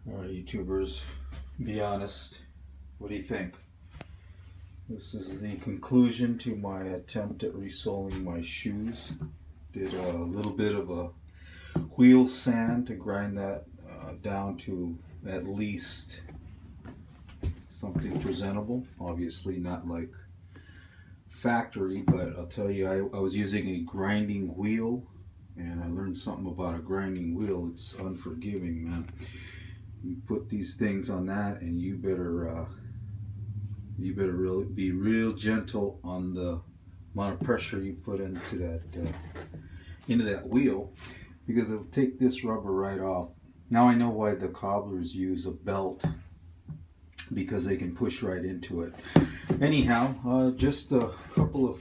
All right, YouTubers, be honest. What do you think? This is the conclusion to my attempt at resoling my shoes. Did a little bit of a wheel sand to grind that down to at least something presentable. Obviously not like factory, but I'll tell you, I was using a grinding wheel, and I learned something about a grinding wheel. It's unforgiving, man. You put these things on that, and you better really be real gentle on the amount of pressure you put into that wheel, because it'll take this rubber right off. Now I know why the cobblers use a belt, because they can push right into it. Anyhow, just a couple of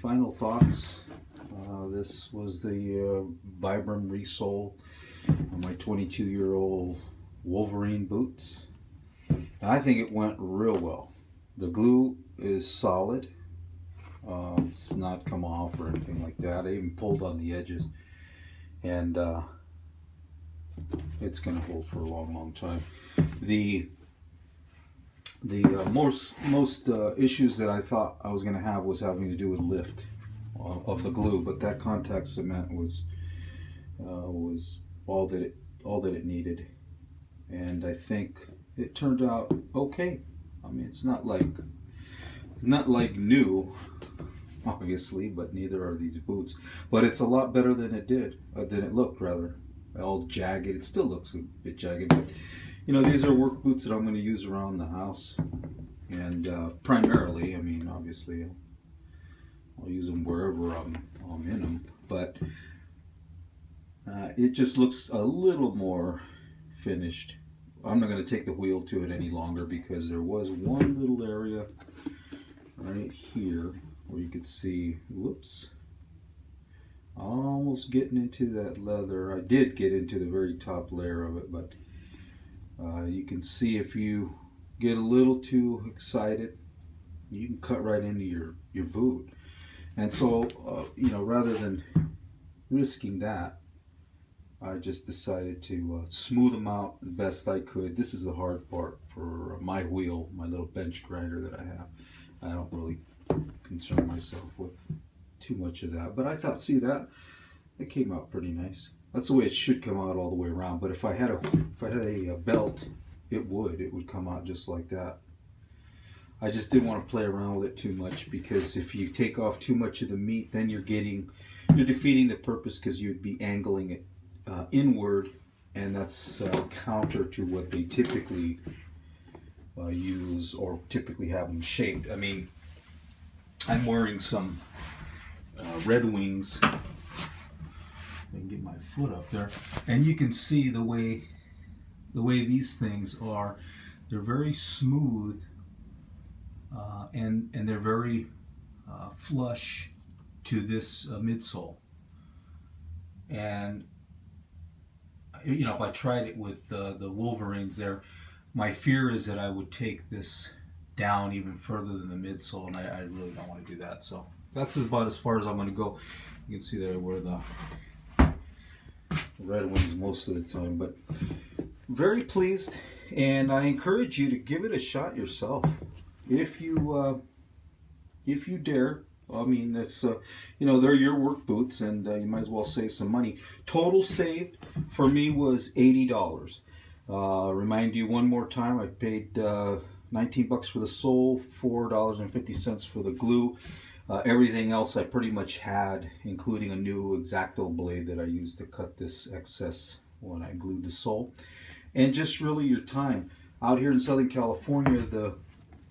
final thoughts. This was the Vibram Resole on my 22-year-old Wolverine boots. I think it went real well. The glue is solid. It's not come off or anything like that. I even pulled on the edges, and it's going to hold for a long time. The most issues that I thought I was going to have was having to do with lift of the glue, but that contact cement was all that it needed, and I think it turned out okay. I mean, it's not like new, obviously, but neither are these boots. But it's a lot better than it looked, rather. All jagged. It still looks a bit jagged, but these are work boots that I'm going to use around the house, and primarily, I mean, obviously, I'll use them wherever I'm in them, but it just looks a little more finished. I'm not going to take the wheel to it any longer, because there was one little area right here where you could see, whoops, almost getting into that leather. I did get into the very top layer of it, but you can see if you get a little too excited, you can cut right into your boot. And so, rather than risking that, I just decided to smooth them out the best I could. This is the hard part for my wheel, my little bench grinder that I have. I don't really concern myself with too much of that, but I thought, see that? It came out pretty nice. That's the way it should come out all the way around. But if I had a belt, it would come out just like that. I just didn't want to play around with it too much, because if you take off too much of the meat, then you're defeating the purpose, because you'd be angling it inward, and that's counter to what they typically use, or typically have them shaped. I mean, I'm wearing some Red Wings. I can get my foot up there, and you can see the way these things are. They're very smooth, and they're very flush to this midsole. And if I tried it with the Wolverines there, my fear is that I would take this down even further than the midsole, and I really don't want to do that. So that's about as far as I'm going to go. You can see that I wear the Red Wings most of the time, but very pleased, and I encourage you to give it a shot yourself if you dare. I mean, that's they're your work boots, and you might as well save some money. Total saved for me was $80. Remind you one more time, I paid $19 for the sole, $4.50 for the glue. Everything else I pretty much had, including a new X-Acto blade that I used to cut this excess when I glued the sole. And just really your time. Out here in Southern California, the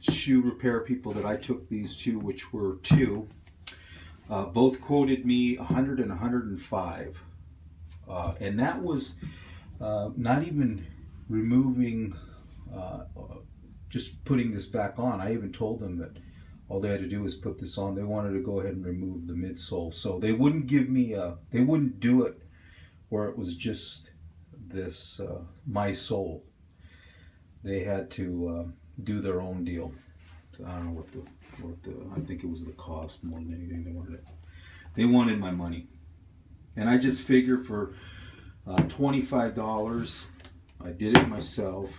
shoe repair people that I took these to, which were two, both quoted me $100 and $105. And that was not even removing, just putting this back on. I even told them that all they had to do was put this on. They wanted to go ahead and remove the midsole. So they wouldn't give me they wouldn't do it where it was just this, my sole. They had to do their own deal. So I don't know what the I think it was the cost more than anything. They wanted my money, and I just figure for $25, I did it myself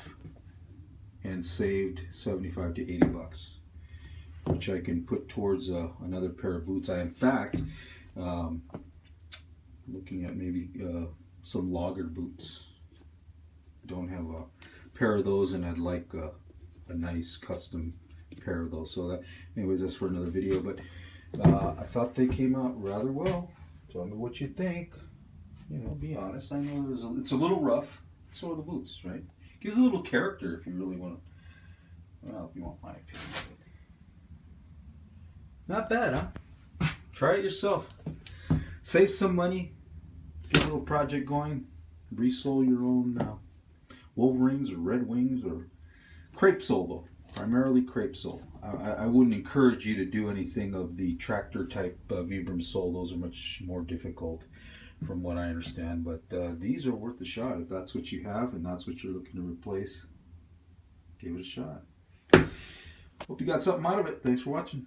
and saved 75 to 80 bucks, which I can put towards another pair of boots. I, in fact, looking at maybe some logger boots. I don't have a pair of those, and I'd like a nice custom pair of those. So that, anyways, that's for another video. But I thought they came out rather well. Tell me what you think. You know, be honest. I know it's a little rough. So are the boots, right? Gives a little character if you really want to. Well, if you want my opinion. Not bad, huh? Try it yourself. Save some money. Get a little project going. Resole your own Wolverines or Red Wings or crepe sole, though. Primarily crepe sole. I wouldn't encourage you to do anything of the tractor type Vibram sole. Those are much more difficult from what I understand. But these are worth a shot if that's what you have and that's what you're looking to replace. Give it a shot. Hope you got something out of it. Thanks for watching.